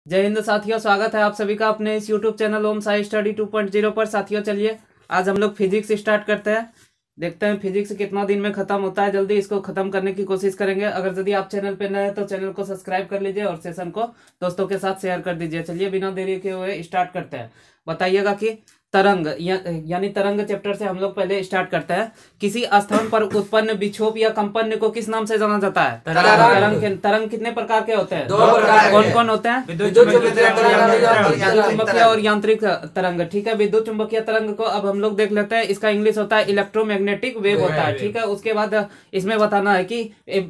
जय हिंद साथियों, स्वागत है आप सभी का अपने इस YouTube चैनल ओम साई स्टडी 2.0 पर। साथियों चलिए आज हम लोग फिजिक्स स्टार्ट करते हैं। देखते हैं फिजिक्स कितना दिन में खत्म होता है। जल्दी इसको खत्म करने की कोशिश करेंगे। अगर यदि आप चैनल पे नए हैं तो चैनल को सब्सक्राइब कर लीजिए और सेशन को दोस्तों के साथ शेयर कर दीजिए। चलिए बिना देरी के हुए स्टार्ट करते हैं। बताइएगा कि तरंग यानी तरंग चैप्टर से हम लोग पहले स्टार्ट करते हैं। किसी स्थान पर उत्पन्न विक्षोभ या कंपन को किस नाम से जाना जाता है? तरंग कितने प्रकार के होते हैं? 2 प्रकार। कौन कौन होते हैं? विद्युत चुंबकीय और यांत्रिक तरंग। ठीक है, विद्युत चुंबकीय तरंग को अब हम लोग देख लेते हैं। इसका इंग्लिश होता है इलेक्ट्रोमैग्नेटिक वेव होता है। ठीक है, उसके बाद इसमें बताना है कि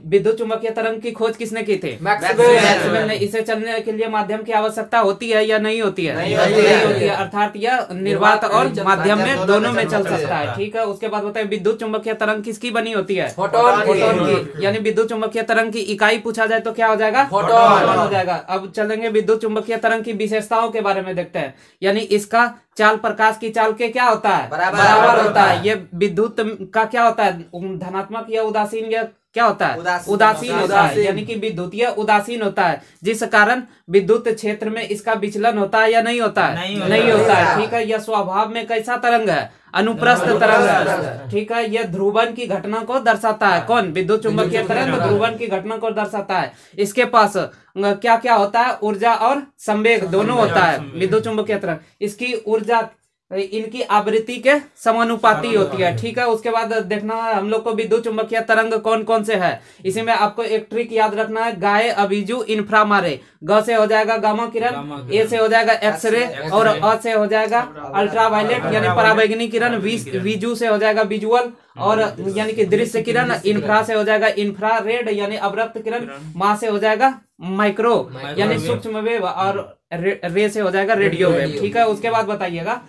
विद्युत चुंबकीय तरंग की खोज किसने की थी? मैक्सवेल ने। इसे चलने के लिए माध्यम की आवश्यकता होती है या नहीं होती है? नहीं होती है, अर्थात यह निर्वात और माध्यम में दोनों में चल सकता है। ठीक है, उसके बाद बताइए विद्युत चुंबकीय तरंग किसकी बनी होती है? फोटोन की। यानी विद्युत चुंबकीय तरंग की इकाई पूछा जाए तो क्या हो जाएगा? फोटोन हो जाएगा। अब चलेंगे विद्युत चुंबकीय तरंग की विशेषताओं के बारे में देखते हैं। यानी इसका चाल प्रकाश की चाल के क्या होता है? बराबर होता है। ये विद्युत का क्या होता है? धनात्मक या उदासीन या क्या होता है? उदासीन होता है। यानी कि विद्युतीय उदासीन होता है, जिस कारण विद्युत क्षेत्र में इसका विचलन होता है या नहीं होता है? नहीं होता है। ठीक है, यह स्वभाव में कैसा तरंग है? अनुप्रस्थ तरंग है। ठीक है, यह ध्रुवन की घटना को दर्शाता है। कौन? विद्युत चुंबकीय तरंग ध्रुवन की घटना को दर्शाता है। इसके पास क्या क्या होता है? ऊर्जा और संवेग दोनों होता है विद्युत चुंबकीय तरंग। इसकी ऊर्जा इनकी आवृत्ति के समानुपाती होती है। ठीक है, उसके बाद देखना है हम लोग को विद्युत चुंबकीय तरंग कौन कौन से है। इसी में आपको एक ट्रिक याद रखना है, गाये अभिजु इन्फ्रा मारे। ग से हो जाएगा गामा किरण, ए से हो जाएगा एक्सरे और अ से हो जाएगा अल्ट्रावायलेट यानी पराबैंगनी किरण, विजु से हो जाएगा विजुअल और यानी कि दृश्य किरण, इन्फ्रा से हो जाएगा इंफ्रारेड यानी अवरक्त किरण, मा से हो जाएगा माइक्रो यानी सूक्ष्म वेव और रे से हो जाएगा रेडियो वेव। ठीक है, उसके बाद बताइएगा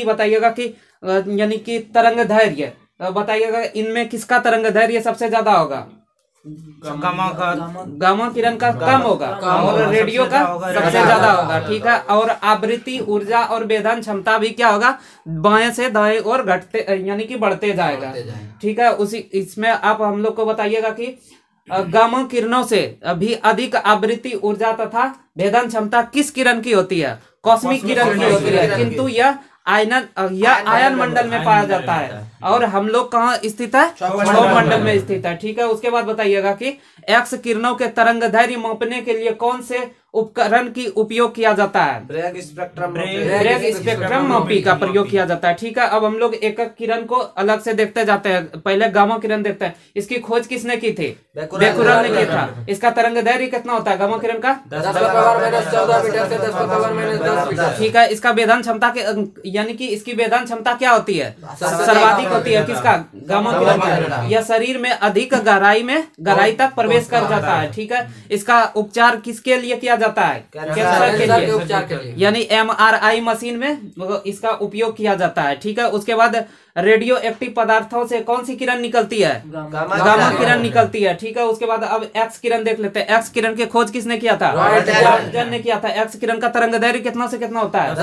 बताइएगा कि तरंग धैर्य बताइएगा इनमें किसका तरंग धैर्य सबसे ज्यादा होगा? गामा किरण का कम होगा और रेडियो का सबसे ज्यादा होगा। ठीक है, और आवृत्ति ऊर्जा और वेधन क्षमता भी क्या होगा? बाएं से दाएं और घटते यानी कि बढ़ते जाएगा। ठीक है, उसी इसमें आप हम लोग को बताइएगा कि गामा किरणों से भी अधिक आवृत्ति ऊर्जा तथा भेदन क्षमता किस किरण की होती है? कॉस्मिक किरण की होती है, किंतु यह आयन मंडल में पाया जाता है। और हम लोग कहाँ स्थित है? क्षोभ मंडल में स्थित है। ठीक है, उसके बाद बताइएगा कि एक्स किरणों के तरंग दैर्घ्य मापने के लिए कौन से उपकरण की उपयोग किया जाता है? ब्रैग स्पेक्ट्रम मापी का प्रयोग किया जाता है। ठीक है, अब हम लोग एक एक किरण को अलग से देखते जाते हैं। पहले गामा किरण देखते हैं। इसकी खोज किसने की थी? बेकुरल ने किया था। इसका तरंग दैर्घ्य कितना होता है गामा किरण का? 10⁻14 मीटर से 10⁻10 मीटर। ठीक है, इसका वेधन क्षमता के यानी कि इसकी वेधन क्षमता क्या होती है? सर्वाधिक होती है। किसका? गामा किरण का। यह शरीर में अधिक गहराई तक प्रवेश कर जाता है। ठीक है, इसका उपचार किसके लिए किया जाता है? कैंसर के उपचार के लिए यानी MRI मशीन में इसका उपयोग किया जाता है। ठीक है, उसके बाद रेडियो एक्टिव पदार्थों से कौन सी किरण निकलती है? गामा किरण निकलती है। ठीक है, उसके बाद अब एक्स किरण देख लेते हैं। एक्स किरण की खोज किसने किया था? रॉयटन ने किया था। एक्स किरण का तरंग दैर्घ्य कितना से कितना होता है?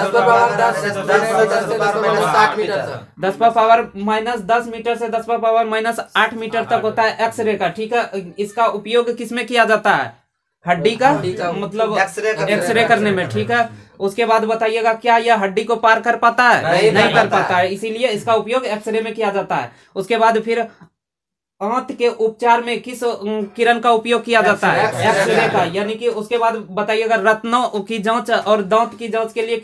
10⁻10 मीटर से 10⁻−8 मीटर तक होता है एक्सरे का। ठीक है, इसका उपयोग किसमें किया जाता है? हड्डी का मतलब एक्सरे करने में। ठीक है, उसके बाद बताइएगा क्या यह हड्डी को पार कर पाता है? नहीं कर पाता है, इसीलिए इसका उपयोग एक्सरे में किया जाता है। उसके बाद फिर आंत के उपचार में किस किरण का उपयोग किया जाता है? एक्सरे का। यानी कि उसके बाद बताइएगा रत्नों की जांच और दांत की जांच के लिए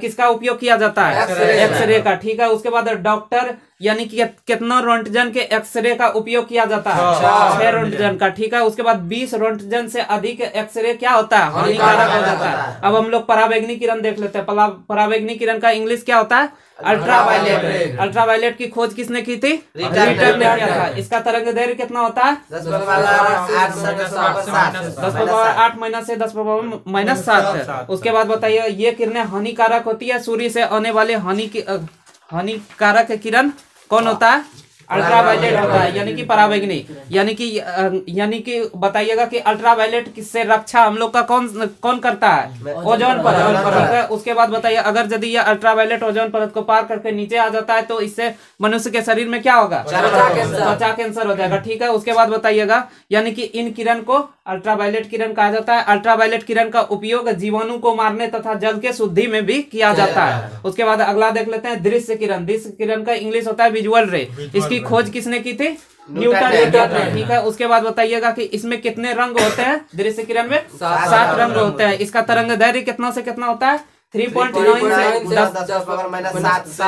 किसका उपयोग किया जाता है? एक्सरे का। ठीक है, उसके बाद डॉक्टर यानी कि कितना रोंटजन के एक्सरे का उपयोग किया जाता है? 6 रोंटजन का। ठीक है, उसके बाद 20 रोंटजन से अधिक एक्सरे क्या होता है? हानिकारक हो जाता है। अब हम लोग पराबैंगनी किरण देख लेते हैं। पराबैंगनी किरण का इंग्लिश क्या होता है? अल्ट्रावायलेट। अल्ट्रावायलेट की खोज किसने की थी? रिटर ने किया था। इसका तरंग दैर्घ्य कितना होता है? 10⁻8 से 10⁻7। उसके बाद बताइए ये किरणें हानिकारक होती है। सूर्य से आने वाले हानिकारक किरण कौन होता है? अल्ट्रावायलेट होता है यानी कि पराबैंगनी। यानी कि बताइएगा कि अल्ट्रावायलेट से रक्षा हम लोग का कौन करता है? ओजोन परत। उसके बाद बताइए अगर यदि यह अल्ट्रावायलेट ओजोन परत को पार करके नीचे आ जाता है तो इससे मनुष्य के शरीर में क्या होगा? त्वचा कैंसर हो जाएगा। ठीक है, उसके बाद बताइएगा यानी कि इन किरण को अल्ट्रावायलेट किरण कहा जाता है। अल्ट्रावायलेट किरण का उपयोग जीवाणु को मारने तथा जल के शुद्धि में भी किया जाता है। उसके बाद अगला देख लेते हैं दृश्य किरण। दृश्य किरण का इंग्लिश होता है विजुअल रे। इसकी खोज किसने की थी? न्यूटन ने। ठीक है, उसके बाद बताइएगा कि इसमें कितने रंग होते हैं? दृश्य किरण में 7 रंग होते हैं। इसका तरंग दैर्घ्य कितना से कितना होता है? 3.9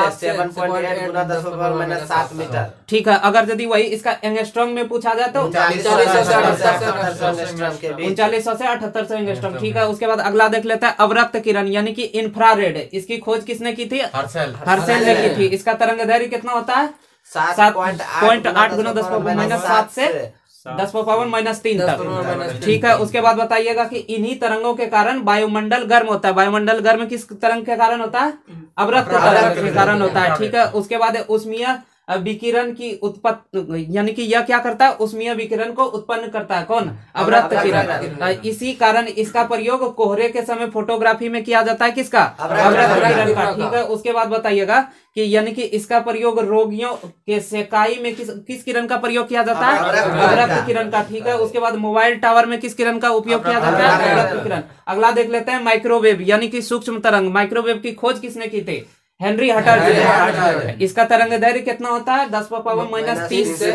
से 10⁻⁷ मीटर। ठीक है, अगर यदि वही इसका एंगस्ट्रॉम में पूछा जाए तो 3900 से 7800 एंगस्ट्रॉम। ठीक है, उसके बाद अगला देख लेता है अवरक्त किरण यानी कि इंफ्रारेड। इसकी खोज किसने की थी? हर्शेल ने की थी। इसका तरंग दैर्घ्य कितना होता है? 7.8 × 10⁻⁷ से 10⁻³ तक। ठीक है, उसके बाद बताइएगा कि इन्हीं तरंगों के कारण वायुमंडल गर्म होता है। वायुमंडल गर्म किस तरंग के कारण होता है? अवरक्त तरंग के कारण होता है। ठीक है, उसके बाद ऊष्मीय विकिरण की उत्पत्ति यानी कि यह क्या करता है? ऊष्मीय विकिरण को उत्पन्न करता है। कौन? अवरक्त किरण। इसी कारण इसका प्रयोग कोहरे के समय फोटोग्राफी में किया जाता है। किसका? अवरक्त किरण का। ठीक है, उसके बाद बताइएगा कि यानी कि इसका प्रयोग रोगियों के सेकाई में किस किरण का प्रयोग किया जाता है? अवरक्त किरण का। ठीक है, उसके बाद मोबाइल टावर में किस किरण का उपयोग किया जाता है? अवरक्त किरण। अगला देख लेते हैं माइक्रोवेव यानी कि सूक्ष्म तरंग। माइक्रोवेव की खोज किसने की थी? हेनरी हटर जी। इसका तरंग दैर्घ्य कितना होता है? 10⁻³ से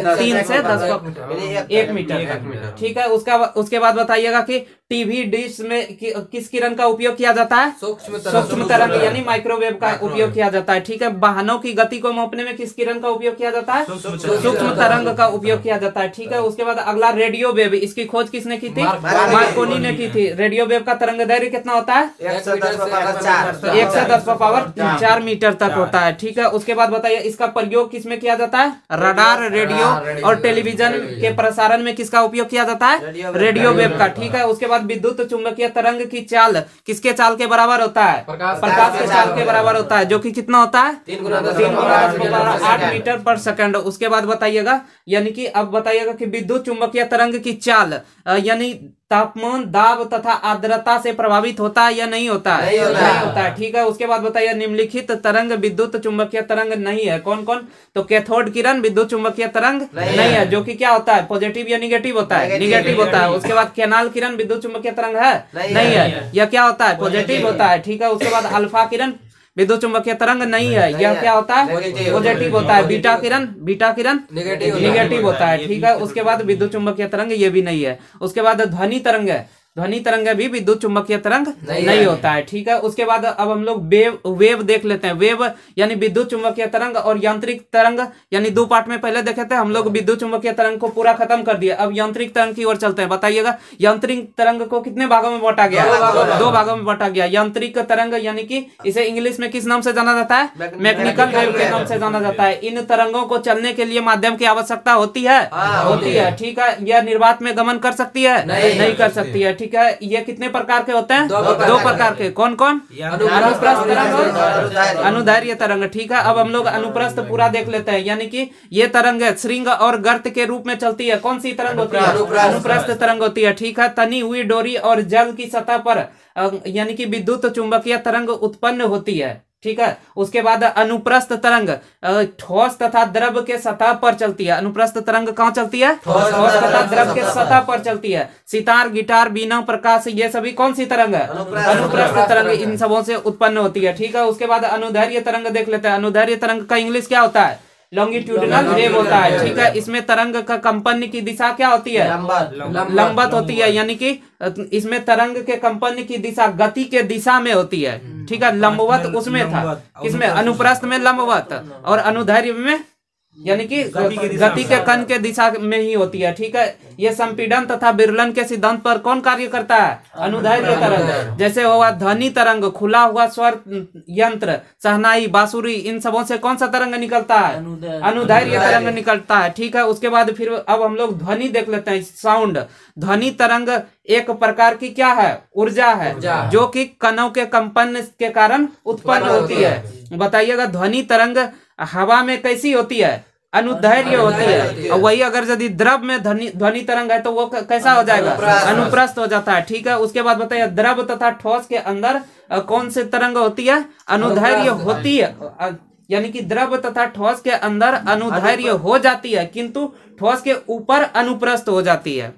10⁻1 मीटर। ठीक है, उसके बाद बताइएगा कि टीवी डिश में किस किरण का उपयोग किया जाता है? सूक्ष्म तरंग यानी माइक्रोवेव का उपयोग किया जाता है। ठीक है, वाहनों की गति को मापने में किस किरण का उपयोग किया जाता है? सूक्ष्म तरंग का उपयोग किया जाता है। ठीक है, उसके बाद अगला रेडियो वेव। इसकी खोज किसने की थी? मार्कोनी ने की थी। रेडियो वेव का तरंग दैर्घ्य कितना होता है? 1 से 10⁻⁴ मीटर तक होता है। ठीक है, उसके बाद बताइए इसका प्रयोग किसमें किया जाता है? रडार, रेडियो और टेलीविजन के प्रसारण में किसका उपयोग किया जाता है? रेडियो वेव का। ठीक है, उसके बाद विद्युत चुंबकीय तरंग की चाल किसके चाल के बराबर होता है? प्रकाश के चाल के बराबर होता है, जो कि कितना होता है? 3 × 10⁸ मीटर पर सेकंड। उसके बाद बताइएगा यानी कि अब बताइएगा कि विद्युत चुंबकीय तरंग की चाल यानी तापमान, दाब तथा आर्द्रता से प्रभावित होता है या नहीं होता है? नहीं होता है। ठीक है, उसके बाद बताइए निम्नलिखित तरंग विद्युत चुंबकीय तरंग नहीं है। कौन कौन? तो कैथोड किरण विद्युत चुंबकीय तरंग नहीं है, जो कि क्या होता है? पॉजिटिव या निगेटिव होता है? निगेटिव होता है। उसके बाद कैनाल किरण विद्युत चुंबकीय तरंग है? नहीं है, यह क्या होता है? पॉजिटिव होता है। ठीक है, उसके बाद अल्फा किरण विद्युत चुंबकीय तरंग नहीं है, यह क्या होता है? पॉजिटिव होता है। बीटा किरण निगेटिव होता है। ठीक है, उसके बाद विद्युत चुंबकीय तरंग ये भी नहीं है। उसके बाद ध्वनि तरंग है। ध्वनि तरंग भी विद्युत चुंबकीय तरंग नहीं होता है। ठीक है, उसके बाद अब हम लोग वेव देख लेते हैं। वेव यानी विद्युत चुंबकीय तरंग और यांत्रिक तरंग यानी 2 पार्ट में पहले देखे थे हम लोग। विद्युत चुंबकीय तरंग को पूरा खत्म कर दिया, अब यांत्रिक तरंग की ओर चलते हैं। बताइएगा यांत्रिक तरंग को कितने भागों में बांटा गया? 2 भागों में बांटा गया। यांत्रिक तरंग यानी कि इसे इंग्लिश में किस नाम से जाना जाता है? मैकेनिकल वेव के नाम से जाना जाता है। इन तरंगों को चलने के लिए माध्यम की आवश्यकता होती है। ठीक है, यह निर्वात में गमन कर सकती है? नहीं कर सकती है। ठीक है, ये कितने प्रकार के होते हैं? 2 प्रकार के। कौन कौन? अनुप्रस्थ तरंग और अनुदैर्घ्य तरंग। ठीक है, अब हम लोग अनुप्रस्थ पूरा देख लेते हैं यानी कि ये तरंग श्रृंग और गर्त के रूप में चलती है। कौन सी तरंग होती है? अनुप्रस्थ तरंग होती है। ठीक है, तनी हुई डोरी और जल की सतह पर यानी कि विद्युत चुंबकीय तरंग उत्पन्न होती है। ठीक है, उसके बाद अनुप्रस्थ तरंग ठोस तथा द्रव के सतह पर चलती है। अनुप्रस्थ तरंग कहाँ चलती है? ठोस तथा द्रव के सतह पर चलती है। सितार, गिटार, बीना, प्रकाश ये सभी कौन सी तरंग है? अनुप्रस्थ तरंग इन सबों से उत्पन्न होती है। ठीक है, उसके बाद अनुदैर्घ्य तरंग देख लेते हैं। अनुदैर्घ्य तरंग का इंग्लिश क्या होता है? लॉन्गिट्यूडिनल वेव होता है। ठीक है, इसमें तरंग का कंपन की दिशा क्या होती है? लंबवत होती है, यानी कि इसमें तरंग के कंपन की दिशा गति के दिशा में होती है। ठीक है, लंबवत उसमें था, किसमें? अनुप्रस्थ में लंबवत और अनुदैर्घ्य में यानी कि गति के कण के दिशा में ही होती है। ठीक है, ये संपीड़न तथा विरलन के सिद्धांत पर कौन कार्य करता है? अनुदैर्घ्य तरंग। जैसे हुआ ध्वनि तरंग, खुला हुआ स्वर यंत्र, शहनाई, बांसुरी, इन सबों से कौन सा तरंग निकलता है? अनुदैर्घ्य तरंग निकलता है। ठीक है, उसके बाद फिर अब हम लोग ध्वनि देख लेते हैं। साउंड ध्वनि तरंग एक प्रकार की क्या है? ऊर्जा है, जो कि कणों के कंपन के कारण उत्पन्न होती है। बताइएगा ध्वनि तरंग हवा में कैसी होती है? अनुदैर्घ्य होती है। और वही अगर यदि द्रव में ध्वनि तरंग है तो वो कैसा हो जाएगा? अनुप्रस्थ हो जाता है। ठीक है, उसके बाद बताइए द्रव तथा ठोस के अंदर कौन सी तरंग होती है? अनुदैर्घ्य होती है, यानी कि द्रव तथा ठोस के अंदर अनुदैर्घ्य हो जाती है, किंतु ठोस के ऊपर अनुप्रस्थ हो जाती है।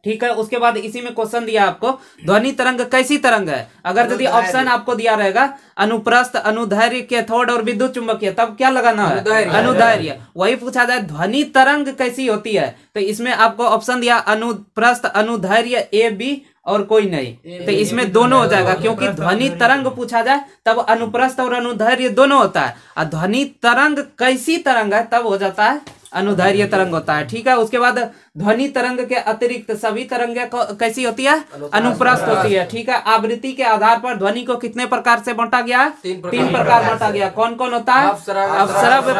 ठीक है। उसके बाद इसी में क्वेश्चन दिया आपको, ध्वनि तरंग कैसी तरंग है। अगर यदि ऑप्शन आपको दिया रहेगा अनुप्रस्थ, अनुदैर्घ्य, कैथोड और विद्युत चुंबकीय, तब क्या लगाना है, अनुदैर्घ्य। वही पूछा जाए ध्वनि तरंग कैसी होती है, तो इसमें आपको ऑप्शन दिया अनुप्रस्थ, अनुदैर्घ्य, ए बी और कोई नहीं, तो इसमें दोनों हो जाएगा, क्योंकि ध्वनि तरंग पूछा जाए तब अनुप्रस्थ और अनुदैर्घ्य दोनों होता है, और ध्वनि तरंग कैसी तरंग है तब हो जाता है अनुदैर्घ्य तरंग होता है। ठीक है। उसके बाद ध्वनि तरंग के अतिरिक्त सभी तरंगें कैसी होती है, अनुप्रस्थ होती है। ठीक है। आवृत्ति के आधार पर ध्वनि को कितने प्रकार से बांटा गया है, तीन प्रकार बांटा गया। कौन कौन होता है, अपश्रव्य,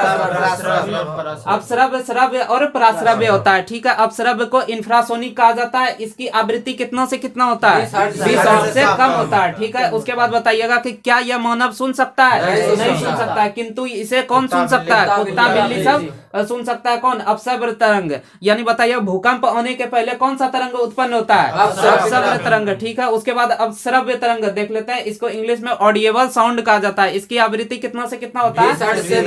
श्रव्य और पराश्रव्य होता है। ठीक है। अपश्रव्य को इंफ्रासोनिक कहा जाता है, इसकी आवृत्ति कितना से कितना होता है, 20 हर्ट्ज से कम होता है। ठीक है। उसके बाद बताइएगा कि क्या यह मानव सुन सकता है, नहीं सुन सकता है, किंतु इसे कौन सुन सकता है, कुत्ता बिल्ली सब सुन सकता है। कौन, अपश्रव्य तरंग, यानी बताइए भूकंप आने के पहले कौन सा तरंग उत्पन्न होता है, अपश्रव्य तरंग। ठीक है। उसके बाद अपश्रव्य तरंग देख लेते हैं, इसको इंग्लिश में ऑडिएबल साउंड कहा जाता है। इसकी आवृत्ति कितना से कितना होता है, 20 से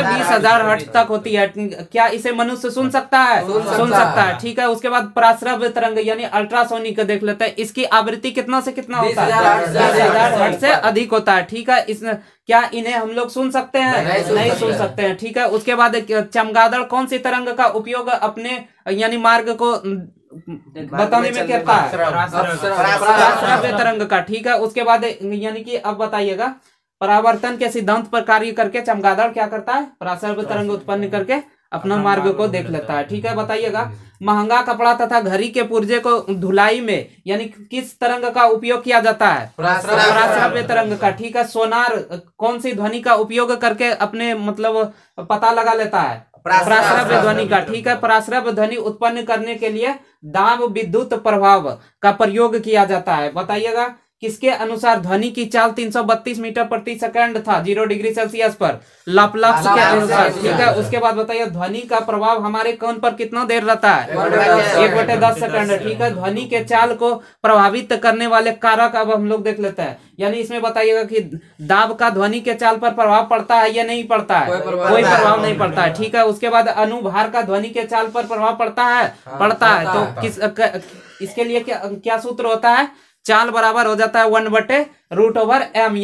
20,000 हर्ट्ज तक होती है। क्या इसे मनुष्य सुन सकता है, सुन सकता है। ठीक है। उसके बाद पराश्रव्य तरंग यानी अल्ट्रासोनिक देख लेते हैं, इसकी आवृत्ति कितना से कितना होता है, 20,000 हर्ट्ज से अधिक होता है। ठीक है। इस क्या इन्हें हम लोग सुन सकते हैं, नहीं सुन सकते हैं। ठीक है। उसके बाद चमगादड़ कौन सी तरंग का उपयोग अपने यानी मार्ग को बताने में करता है, पराश्रव्य तरंग का। ठीक है। उसके बाद यानी कि अब बताइएगा परावर्तन के सिद्धांत पर कार्य करके चमगादड़ क्या करता है, पराश्रव्य तरंग उत्पन्न करके अपना मार्ग को देख लेता है। ठीक है। बताइएगा महंगा कपड़ा तथा घड़ी के पुर्जे को धुलाई में यानी किस तरंग का उपयोग किया जाता है, पराश्रव्य तरंग का। ठीक है। सोनार कौन सी ध्वनि का उपयोग करके अपने मतलब पता लगा लेता है, पराश्रव्य ध्वनि का। ठीक है। पराश्रव्य ध्वनि उत्पन्न करने के लिए दाब विद्युत प्रभाव का प्रयोग किया जाता है। बताइएगा किसके अनुसार ध्वनि की चाल 332 मीटर प्रति सेकंड था 0 डिग्री सेल्सियस पर, लाप्लास के अनुसार। ठीक है। उसके बाद बताइए ध्वनि का प्रभाव हमारे कान पर कितना देर रहता है, 1/10 सेकंड। ठीक है। ध्वनि के चाल को प्रभावित करने वाले कारक अब हम लोग देख लेते हैं, यानी इसमें बताइएगा कि दाब का ध्वनि के चाल पर प्रभाव पड़ता है या नहीं पड़ता है, कोई प्रभाव नहीं पड़ता है। ठीक है। उसके बाद अनुभार का ध्वनि के चाल पर प्रभाव पड़ता है, पड़ता है। तो इसके लिए क्या सूत्र होता है, चाल बराबर हो जाता है 1/√m,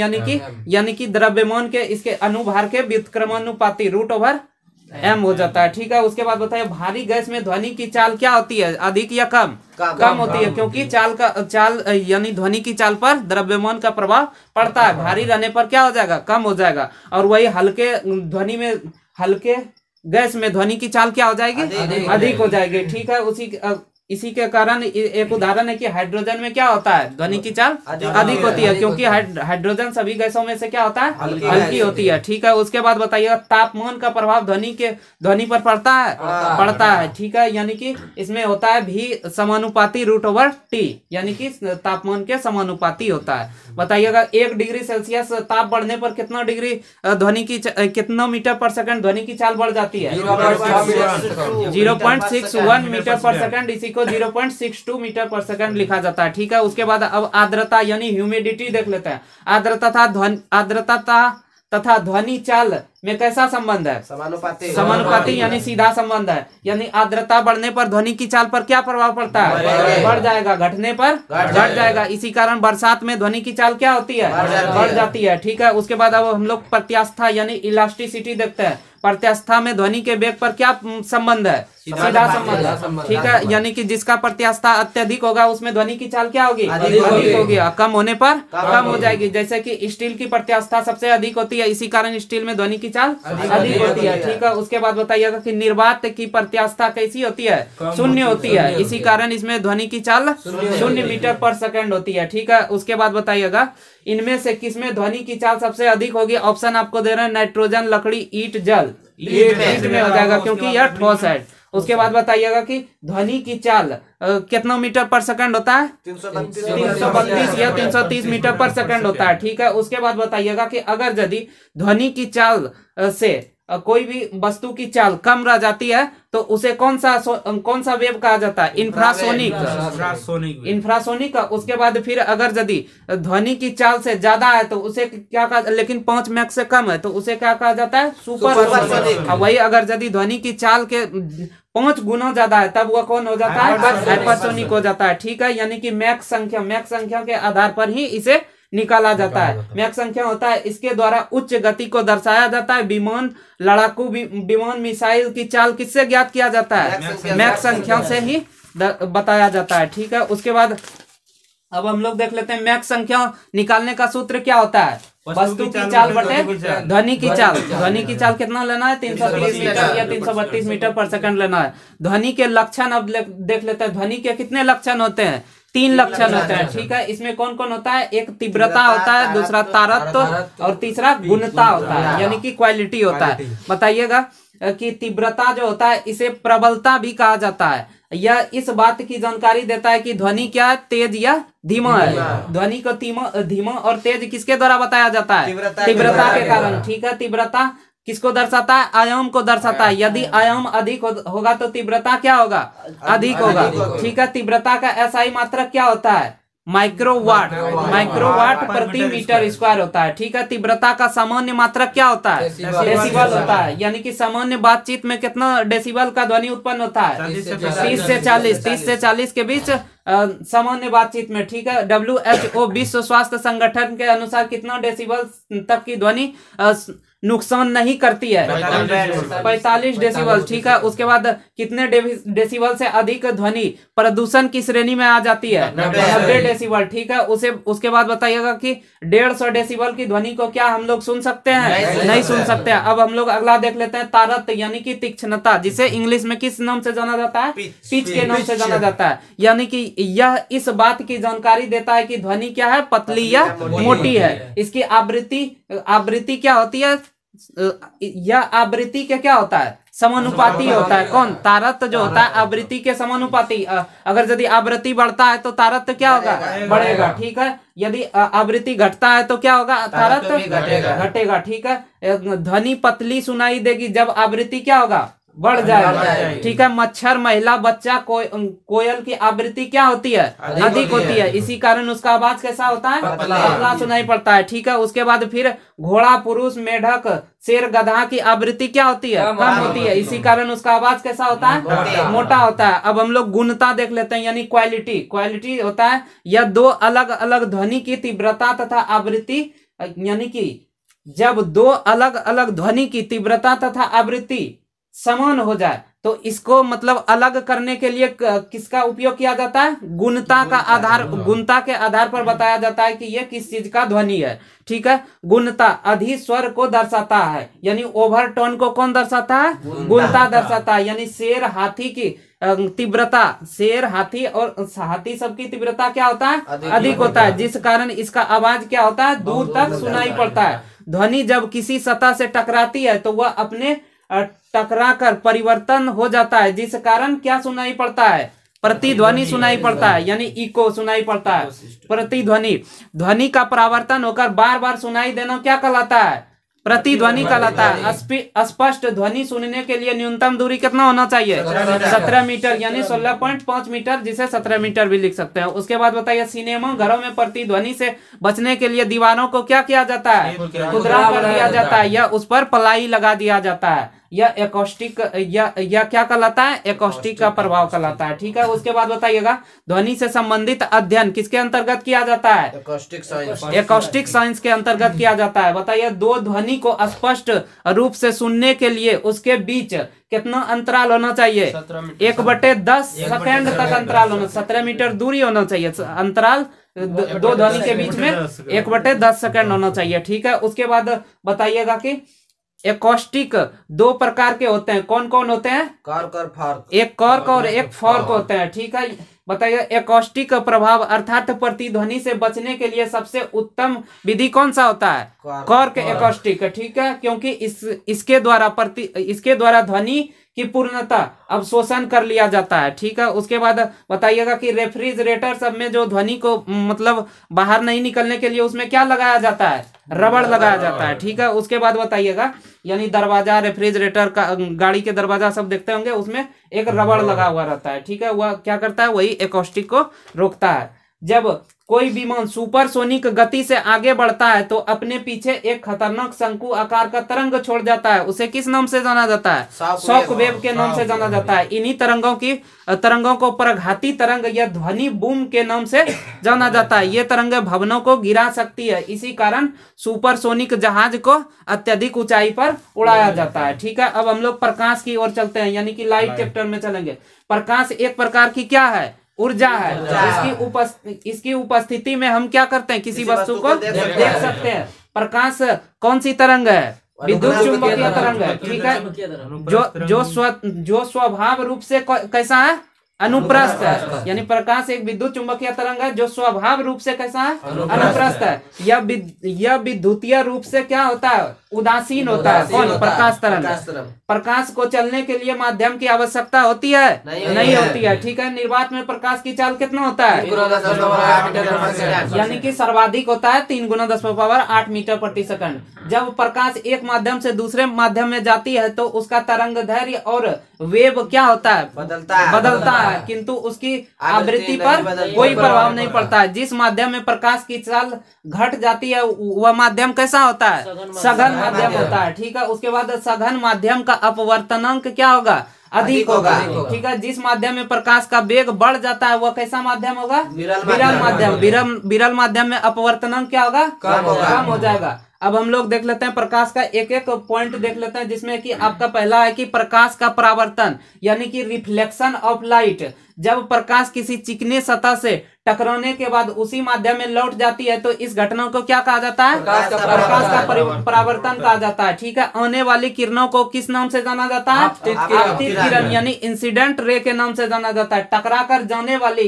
यानी कि द्रव्यमान के इसके अनुभार के व्युत्क्रमानुपाती √m हो जाता है। ठीक है। उसके बाद बताइए भारी गैस में ध्वनि की चाल क्या होती है, अधिक या कम, कम होती है, क्योंकि चाल यानी ध्वनि की चाल पर द्रव्यमान का प्रभाव पड़ता है। भारी रहने पर क्या हो जाएगा, कम हो जाएगा। और वही हल्के ध्वनि में, हल्के गैस में ध्वनि की चाल क्या हो जाएगी, अधिक हो जाएगी। ठीक है। इसी के कारण एक उदाहरण है कि हाइड्रोजन में क्या होता है, ध्वनि की चाल अधिक होती है, क्योंकि हाइड्रोजन सभी गैसों में से क्या होता है, हल्की होती है। ठीक है। उसके बाद बताइएगा तापमान का प्रभाव ध्वनि पर पड़ता है, पड़ता है। ठीक है। यानी कि इसमें होता है भी समानुपाती √T, यानी कि तापमान के समानुपाती होता है। बताइएगा 1 डिग्री सेल्सियस ताप बढ़ने पर कितना डिग्री ध्वनि की कितना मीटर पर सेकंड ध्वनि की चाल बढ़ जाती है, 0.61 मीटर पर सेकंड, इसी को 0.62 मीटर पर सेकंड लिखा जाता है। ठीक है। उसके बाद अब आर्द्रता यानी ह्यूमिडिटी देख लेते हैं। आर्द्रता तथा ध्वनि चाल में कैसा संबंध है, समानुपाती यानी सीधा संबंध है। यानी आर्द्रता बढ़ने पर ध्वनि की चाल पर क्या प्रभाव पड़ता है, बढ़ जाएगा, घटने पर घट जाएगा। इसी कारण बरसात में ध्वनि की चाल क्या होती है, बढ़ जाती है। ठीक है। उसके बाद अब हम लोग प्रत्यास्था यानी इलास्टिसिटी देखते हैं। प्रत्यास्था में ध्वनि के वेग पर क्या संबंध है, सीधा संबंध है। ठीक है। यानी कि जिसका प्रत्यास्था अत्यधिक होगा उसमें ध्वनि की चाल क्या होगी, अधिक होगी, कम होने पर कम हो जाएगी। जैसे कि स्टील की प्रत्यास्था सबसे अधिक होती है, इसी कारण स्टील में ध्वनि की चाल अधिक होती है। ठीक है। उसके बाद बताइएगा कि निर्वात की प्रत्यास्था कैसी होती है, 0 होती है, इसी कारण इसमें ध्वनि की चाल 0 मीटर पर सेकंड होती है। ठीक है। उसके बाद बताइएगा इनमें से किसमें ध्वनि की चाल सबसे अधिक होगी, ऑप्शन आपको दे रहे हैं नाइट्रोजन, लकड़ी, ईंट, जल। ईंट में हो जाएगा क्योंकि यह ठोस है। उसके बाद बताइएगा कि ध्वनि की चाल कितना मीटर पर सेकंड होता है, 332 या 330 मीटर पर सेकंड होता है। ठीक है। उसके बाद बताइएगा कि अगर यदि ध्वनि की चाल से कोई भी वस्तु की चाल कम रह जाती है तो उसे कौन सा वेव कहा जाता है? इंफ्रासोनिक। इंफ्रासोनिक। उसके बाद फिर अगर यदि ध्वनि की चाल से ज्यादा है तो उसे क्या कहा, लेकिन 5 मैक से कम है तो उसे क्या कहा जाता है? सुपरसोनिक। वही अगर यदि ध्वनि की चाल के 5 गुना ज्यादा है तब वह कौन हो जाता है? हाइपरसोनिक हो जाता है। ठीक है, यानी कि मैक संख्या के आधार पर ही इसे निकाला जाता है। मैक संख्या होता है इसके द्वारा उच्च गति को दर्शाया जाता है। विमान, लड़ाकू विमान, मिसाइल की चाल किससे ज्ञात किया जाता है? मैक संख्या से ही बताया जाता है। ठीक है, उसके बाद अब हम लोग देख लेते हैं मैक संख्या निकालने का सूत्र क्या होता है? वस्तु की चाल बटे ध्वनि की चाल। ध्वनि की चाल कितना लेना है? 330 मीटर या 332 मीटर पर सेकंड लेना है। ध्वनि के लक्षण अब देख लेते हैं। ध्वनि के कितने लक्षण होते हैं? 3 लक्षण होते हैं। ठीक है, इसमें कौन कौन होता है? एक तीव्रता होता है, दूसरा तारत्व और तीसरा गुणता होता है, यानी कि क्वालिटी होता है। बताइएगा कि तीव्रता जो होता है इसे प्रबलता भी कहा जाता है। यह इस बात की जानकारी देता है कि ध्वनि क्या है, तेज या धीमा है। ध्वनि को धीमा और तेज किसके द्वारा बताया जाता है? तीव्रता के कारण। ठीक है, तीव्रता किसको दर्शाता है? आयाम को दर्शाता है। यदि आयाम अधिक होगा तो तीव्रता क्या होगा? अधिक होगा। ठीक है, तीव्रता का एसआई मात्रक क्या होता है? माइक्रोवाट। माइक्रोवाट प्रति मीटर स्क्वायर होता है। ठीक है, तीव्रता का सामान्य मात्रक क्या होता है? डेसिबल होता है। यानी कि सामान्य बातचीत में कितना डेसिबल का ध्वनि उत्पन्न होता है? 30 से 40। 30 से 40 के बीच सामान्य बातचीत में। ठीक है, WHO विश्व स्वास्थ्य संगठन के अनुसार कितना डेसिबल तक की ध्वनि नुकसान नहीं करती है? 45 डेसिबल। ठीक है, उसके बाद कितने डेसिबल से अधिक ध्वनि प्रदूषण की श्रेणी में आ जाती है? 90 डेसिबल। ठीक है, उसके बाद बताइएगा कि 150 डेसिबल की ध्वनि को क्या हम लोग सुन सकते हैं? नहीं सुन सकते हैं। अब हम लोग अगला देख लेते हैं तारत्व, यानी कि तीक्ष्णता, जिसे इंग्लिश में किस नाम से जाना जाता है? पिच के नाम से जाना जाता है। यानी कि यह इस बात की जानकारी देता है कि ध्वनि क्या है, पतली या मोटी है। इसकी आवृत्ति क्या होती है? यह आवृत्ति के क्या होता है? समानुपाती होता है। कौन? तारत्व जो होता है आवृत्ति के समानुपाती। अगर यदि आवृत्ति बढ़ता है तो तारत्व क्या होगा? बढ़ेगा। ठीक है, यदि आवृत्ति घटता है तो क्या होगा? तारत्व घटेगा। ठीक है, ध्वनि पतली सुनाई देगी जब आवृत्ति क्या होगा? बढ़ जाएगा। ठीक है, मच्छर, महिला, बच्चा, कोयल की आवृत्ति क्या होती है? अधिक होती है। इसी कारण उसका आवाज कैसा होता है? पतला सुनाई पड़ता है। ठीक है, उसके बाद फिर घोड़ा, पुरुष, मेढक, शेर, गधा की आवृत्ति क्या होती है? कम होती है। इसी कारण उसका आवाज कैसा होता है? मोटा होता है। अब हम लोग गुणता देख लेते हैं, यानी क्वालिटी। क्वालिटी होता है यह 2 अलग अलग ध्वनि की तीव्रता तथा आवृत्ति, यानी कि जब 2 अलग अलग ध्वनि की तीव्रता तथा आवृत्ति समान हो जाए तो इसको मतलब अलग करने के लिए किसका उपयोग किया जाता है? गुणता के आधार पर बताया जाता है कि यह किस चीज का ध्वनि है। ठीक है, गुणता अधिस्वर को दर्शाता है, यानी ओवरटोन को कौन दर्शाता है? गुणता दर्शाता है। यानी शेर, हाथी की तीव्रता, शेर, हाथी और हाथी सबकी तीव्रता क्या होता है? अधिक होता है, जिस कारण इसका आवाज क्या होता है? दूर तक सुनाई पड़ता है। ध्वनि जब किसी सतह से टकराती है तो वह अपने टकरा कर परिवर्तन हो जाता है, जिस कारण क्या सुनाई पड़ता है? प्रतिध्वनि सुनाई पड़ता है, यानी इको सुनाई पड़ता है। प्रतिध्वनि, ध्वनि का परावर्तन होकर बार बार सुनाई देना क्या कहलाता है? प्रतिध्वनि कहलाता है। स्पष्ट ध्वनि सुनने के लिए न्यूनतम दूरी कितना होना चाहिए? 17 मीटर, यानी 16.5 मीटर, जिसे 17 मीटर भी लिख सकते हैं। उसके बाद बताइए, सिनेमा घरों में प्रतिध्वनि से बचने के लिए दीवारों को क्या किया जाता है? खुदरा कर दिया जाता है या उस पर प्लाई लगा दिया जाता है। यह एकॉस्टिक या क्या कहलाता है? एकॉस्टिक का प्रभाव कहलाता है। ठीक है, उसके बाद बताइएगा, ध्वनि से संबंधित अध्ययन किसके अंतर्गत किया जाता है? एकॉस्टिक साइंस के अंतर्गत किया जाता है। बताइए, 2 ध्वनि को स्पष्ट रूप से सुनने के लिए उसके बीच कितना अंतराल होना चाहिए? 1/10 सेकेंड तक अंतराल होना, 17 मीटर दूरी होना चाहिए। अंतराल 2 ध्वनि के बीच में 1/10 सेकेंड होना चाहिए। ठीक है, उसके बाद बताइएगा कि एकॉस्टिक 2 प्रकार के होते हैं। कौन कौन होते हैं? कॉर्क और फॉर्क। एक कॉर्क और एक फॉर्क होते हैं। ठीक है, बताइए, एकॉस्टिक प्रभाव अर्थात प्रतिध्वनि से बचने के लिए सबसे उत्तम विधि कौन सा होता है? Cork acoustic. ठीक है, क्योंकि इसके द्वारा ध्वनि कि पूर्णतः अवशोषण कर लिया जाता है। ठीक है, उसके बाद बताइएगा कि रेफ्रिजरेटर सब में जो ध्वनि को मतलब बाहर नहीं निकलने के लिए उसमें क्या लगाया जाता है, रबड़ लगाया जाता है। ठीक है, उसके बाद बताइएगा यानी दरवाजा, रेफ्रिजरेटर का, गाड़ी के दरवाजा सब देखते होंगे, उसमें एक रबड़ लगा हुआ रहता है। ठीक है, वह क्या करता है, वही एकॉस्टिक को रोकता है। जब कोई विमान सुपरसोनिक गति से आगे बढ़ता है तो अपने पीछे एक खतरनाक शंकु आकार का तरंग छोड़ जाता है, उसे किस नाम से जाना जाता है, शॉक वेव के नाम से जाना जाता है। इन्हीं तरंगों को प्रघाती तरंग या ध्वनि बूम के नाम से जाना जाता है। ये तरंग भवनों को गिरा सकती है, इसी कारण सुपरसोनिक जहाज को अत्यधिक ऊंचाई पर उड़ाया जाता है। ठीक है, अब हम लोग प्रकाश की ओर चलते हैं, यानी कि लाइट चैप्टर में चलेंगे। प्रकाश एक प्रकार की क्या है, ऊर्जा है। इसकी उपस्थिति में हम क्या करते हैं, किसी वस्तु को देख सकते हैं। प्रकाश कौन सी तरंग है, विद्युत चुंबकीय तरंग है। ठीक है, जो स्वभाव रूप से कैसा है, अनुप्रस्थ है। यानी प्रकाश एक विद्युत चुंबकीय तरंग है जो स्वभाव रूप से कैसा है, अनुप्रस्थ है। यह विद्युतीय रूप से क्या होता है, उदासीन होता है। कौन, प्रकाश तरंग। प्रकाश को चलने के लिए माध्यम की आवश्यकता होती है, नहीं होती है। ठीक है, निर्वात में प्रकाश की चाल कितना होता है, यानी कि सर्वाधिक होता है 3 × 10⁸ मीटर प्रति सेकंड। जब प्रकाश एक माध्यम से दूसरे माध्यम में जाती है तो उसका तरंग दैर्घ्य और वेव क्या होता है, बदलता है, किंतु उसकी आवृत्ति पर कोई प्रभाव नहीं पड़ता है। जिस माध्यम में प्रकाश की चाल घट जाती है वह माध्यम कैसा होता है, सघन माध्यम होता है। ठीक है, उसके बाद सघन माध्यम का अपवर्तनांक क्या होगा, अधिक होगा। ठीक है, जिस माध्यम में प्रकाश का वेग बढ़ जाता है वह कैसा माध्यम होगा, विरल माध्यम। विरल माध्यम में अपवर्तनांक क्या होगा, कम हो जाएगा। अब हम लोग देख लेते हैं प्रकाश का एक एक पॉइंट देख लेते हैं, जिसमें कि आपका पहला है कि प्रकाश का परावर्तन, यानी कि रिफ्लेक्शन ऑफ लाइट। जब प्रकाश किसी चिकने सतह से टकराने के बाद उसी माध्यम में लौट जाती है तो इस घटना को क्या कहा जाता है, प्रकाश का परावर्तन कहा जाता है। ठीक है, आने वाली किरणों को किस नाम से जाना जाता है, आपतित किरण, यानी इंसिडेंट रे के नाम से जाना जाता है। टकरा कर जाने वाली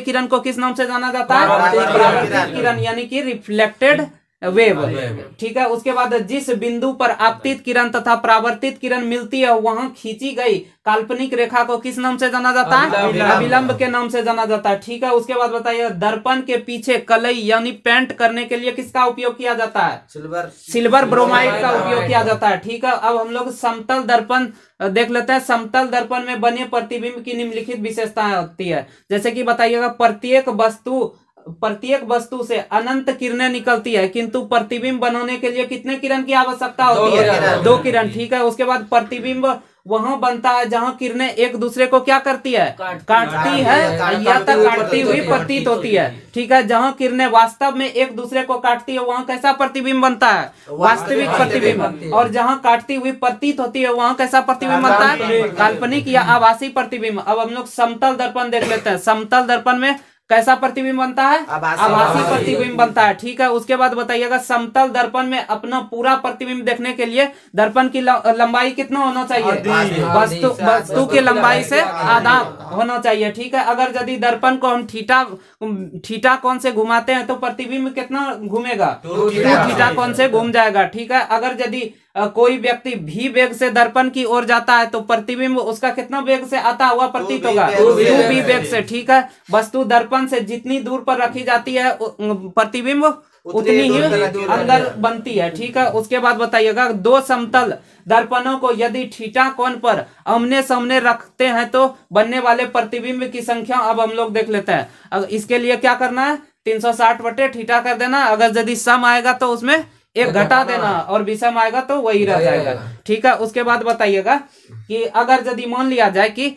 किरण को किस नाम से जाना जाता है, परावर्तित किरण, यानी कि रिफ्लेक्टेड वेव। ठीक है, उसके बाद जिस बिंदु पर आपतित किरण तथा परावर्तित किरण मिलती है वहां खींची गई काल्पनिक रेखा को किस नाम से जाना जाता है, अभिलंब के नाम से जाना जाता है। ठीक है, उसके बाद बताइए दर्पण के पीछे कलई यानी पेंट करने के लिए किसका उपयोग किया जाता है, सिल्वर ब्रोमाइड का उपयोग किया जाता है। ठीक है, अब हम लोग समतल दर्पण देख लेते हैं। समतल दर्पण में बने प्रतिबिंब की निम्नलिखित विशेषताएं होती है, जैसे कि बताइएगा प्रत्येक वस्तु से अनंत किरणें निकलती है, किंतु प्रतिबिंब बनाने के लिए कितने किरण की आवश्यकता होती है, 2 किरण। ठीक है, उसके बाद प्रतिबिंब वहां बनता है जहां किरणें एक दूसरे को क्या करती है, काटती है या तक काटती हुई प्रतीत होती है। ठीक है, जहां किरणें वास्तव में एक दूसरे को काटती है वहां कैसा प्रतिबिंब बनता है, वास्तविक प्रतिबिंब। और जहां काटती हुई प्रतीत होती है वहां कैसा प्रतिबिंब बनता है, काल्पनिक या आभासी प्रतिबिंब। अब हम लोग समतल दर्पण देख लेते हैं। समतल दर्पण में कैसा प्रतिबिंब बनता है, आभासी प्रतिबिंब बनता है। ठीक है, उसके बाद बताइएगा समतल दर्पण में अपना पूरा प्रतिबिंब देखने के लिए दर्पण की लंबाई कितना होना चाहिए, वस्तु की लंबाई से आधा होना चाहिए। ठीक है, अगर यदि दर्पण को हम थीटा कोण से घुमाते हैं तो प्रतिबिंब कितना घूमेगा, 2 थीटा कोण से घूम जाएगा। ठीक है, अगर यदि कोई व्यक्ति भी वेग से दर्पण की ओर जाता है तो प्रतिबिंब उसका कितना वेग से आता हुआ प्रतीत होगा, 2v वेग से। ठीक है, वस्तु दर्पण से जितनी दूर पर रखी जाती है प्रतिबिंब उतनी ही अंदर बनती है। ठीक है, उसके बाद बताइएगा 2 समतल दर्पणों को यदि थीटा कोण पर आमने सामने रखते हैं तो बनने वाले प्रतिबिंब की संख्या अब हम लोग देख लेते हैं। अब इसके लिए क्या करना है, 360/θ कर देना। अगर यदि सम आएगा तो उसमें 1 घटा देना और विषम आएगा तो वही रह जाएगा। ठीक है, उसके बाद बताइएगा कि अगर यदि मान लिया जाए कि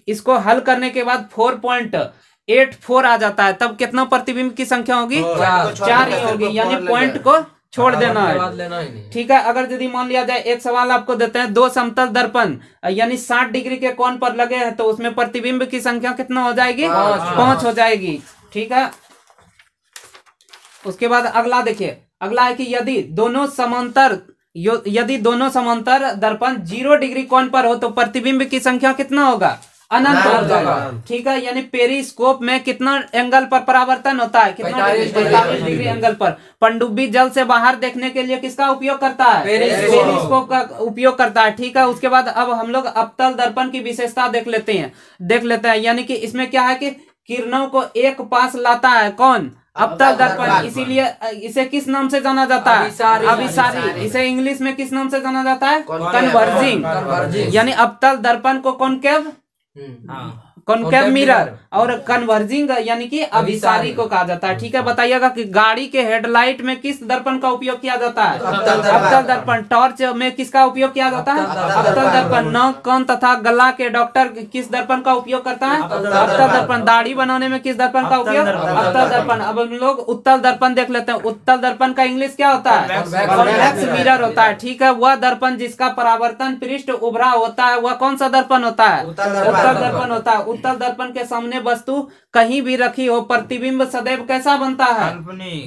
इसको हल करने के बाद 4.84 आ जाता है तब कितना प्रतिबिंब की संख्या होगी, 4 ही होगी, यानी पॉइंट को छोड़ देना है। ठीक है, अगर यदि मान लिया जाए एक सवाल आपको देते हैं, 2 समतल दर्पण यानी 60 डिग्री के कोण पर लगे हैं तो उसमें प्रतिबिंब की संख्या कितना हो जाएगी, 5 हो जाएगी। ठीक है, उसके बाद अगला देखिए, अगला है कि यदि दोनों समांतर दर्पण 0 डिग्री कोण पर हो तो प्रतिबिंब की संख्या कितना होगा, अनंत हो जाएगा। ठीक है, यानी पेरिस्कोप में कितना एंगल पर परावर्तन होता है, कितना 45 डिग्री एंगल पर। पनडुब्बी जल से बाहर देखने के लिए किसका उपयोग करता है, पेरिस्कोप का उपयोग करता है। ठीक है, उसके बाद अब हम लोग अवतल दर्पण की विशेषता देख लेते हैं। यानी कि इसमें क्या है कि किरणों को एक पास लाता है कौन, अवतल दर्पण, इसीलिए इसे किस नाम से जाना जाता है, अभिसारी। इसे इंग्लिश में किस नाम से जाना जाता है, कन्वर्जिंग। यानी अवतल दर्पण को कॉनकेव मिरर और कन्वर्जिंग यानी कि अभिसारी को कहा जाता है। ठीक है, बताइएगा कि गाड़ी के हेडलाइट में किस दर्पण का उपयोग किया जाता है, अवतल दर्पण। टॉर्च में किसका उपयोग किया जाता है, अवतल दर्पण। नाक, कान तथा गला के डॉक्टर किस दर्पण का उपयोग करता है, अवतल दर्पण। दाढ़ी बनाने में किस दर्पण का उपयोग, अवतल दर्पण। अब हम लोग उत्तल दर्पण देख लेते हैं। उत्तल दर्पण का इंग्लिश क्या होता है, कॉन्वेक्स मिरर होता है। ठीक है, वह दर्पण जिसका परावर्तन पृष्ठ उभरा होता है वह कौन सा दर्पण होता है, उत्तल दर्पण होता है। उत्तल दर्पण के सामने वस्तु कहीं भी रखी हो, प्रतिबिंब सदैव कैसा बनता है,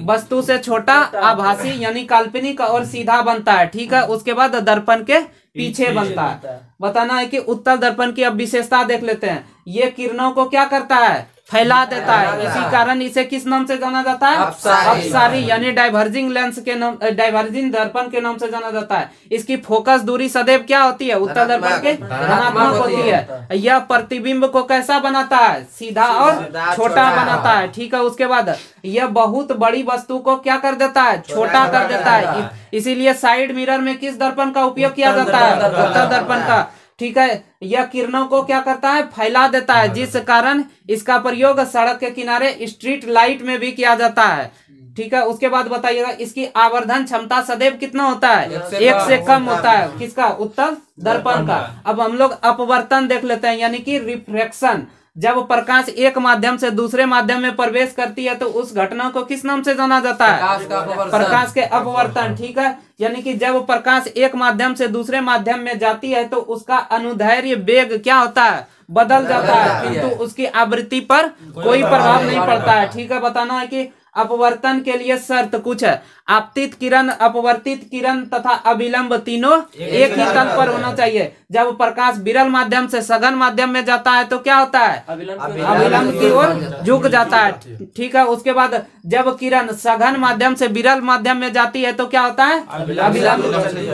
वस्तु से छोटा, आभासी यानी काल्पनिक और सीधा बनता है। ठीक है, उसके बाद दर्पण के पीछे बनता है। बताना है कि उत्तल दर्पण की अब विशेषता देख लेते हैं। ये किरणों को क्या करता है, फैला देता है। इसी कारण इसे किस नाम से जाना जाता है, अपसारी यानी डाइवर्जिंग लेंस के नाम, डाइवर्जिंग दर्पण के नाम से जाना जाता है। इसकी फोकस दूरी सदैव क्या होती है, उत्तल दर्पण के धनात्मक होती है। यह प्रतिबिंब को कैसा बनाता है, सीधा और छोटा बनाता है। ठीक है, उसके बाद यह बहुत बड़ी वस्तु को क्या कर देता है, छोटा कर देता है। इसीलिए साइड मिरर में किस दर्पण का उपयोग किया जाता है, उत्तल दर्पण का। ठीक है, यह किरणों को क्या करता है, फैला देता है, जिस कारण इसका प्रयोग सड़क के किनारे स्ट्रीट लाइट में भी किया जाता है। ठीक है, उसके बाद बताइएगा इसकी आवर्धन क्षमता सदैव कितना होता है, एक से कम होता है। किसका, उत्तल दर्पण का। अब हम लोग अपवर्तन देख लेते हैं, यानी कि रिफ्रैक्शन। जब प्रकाश एक माध्यम से दूसरे माध्यम में प्रवेश करती है तो उस घटना को किस नाम से जाना जाता है, प्रकाश के अपवर्तन। ठीक है, यानी कि जब प्रकाश एक माध्यम से दूसरे माध्यम में जाती है तो उसका अनुदैर्ध्य वेग क्या होता है, बदल जाता है, किंतु उसकी आवृत्ति पर कोई प्रभाव नहीं पड़ता है। ठीक है, बताना है कि अपवर्तन के लिए शर्त कुछ है। आपतित किरण, अपवर्तित किरण तथा अभिलंब तीनों एक ही तल पर होना चाहिए। जब प्रकाश विरल माध्यम से सघन माध्यम में जाता है तो क्या होता है, अभिलंब की ओर झुक जाता है। ठीक है, उसके बाद जब किरण सघन माध्यम से विरल माध्यम में जाती है तो क्या होता है,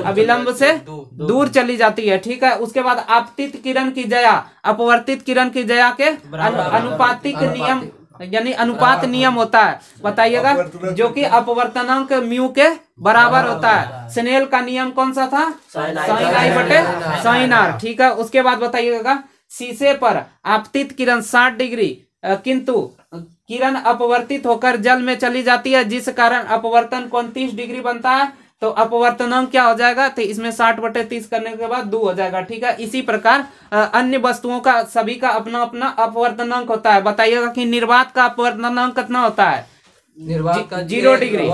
अभिलंब से दूर चली जाती है। ठीक है, उसके बाद आपतित किरण की जया अपवर्तित किरण की जया के अनुपातिक नियम यानी अनुपात नियम होता है। बताइएगा, जो कि अपवर्तनांक म्यू के बराबर होता है। स्नेल का नियम कौन सा था, साइन आई बटे साइन आर। ठीक है, उसके बाद बताइएगा शीशे पर आपतित किरण 60 डिग्री किंतु किरण अपवर्तित होकर जल में चली जाती है, जिस कारण अपवर्तन कोण 30 डिग्री बनता है। तो अपवर्तनांक क्या हो जाएगा, तो इसमें 60/30 करने के बाद 2 हो जाएगा। ठीक है, इसी प्रकार अन्य वस्तुओं का सभी का अपना अपना अपवर्तनांक होता है। बताइएगा कि निर्वात का अपवर्तनांक कितना होता है, 0 डिग्री।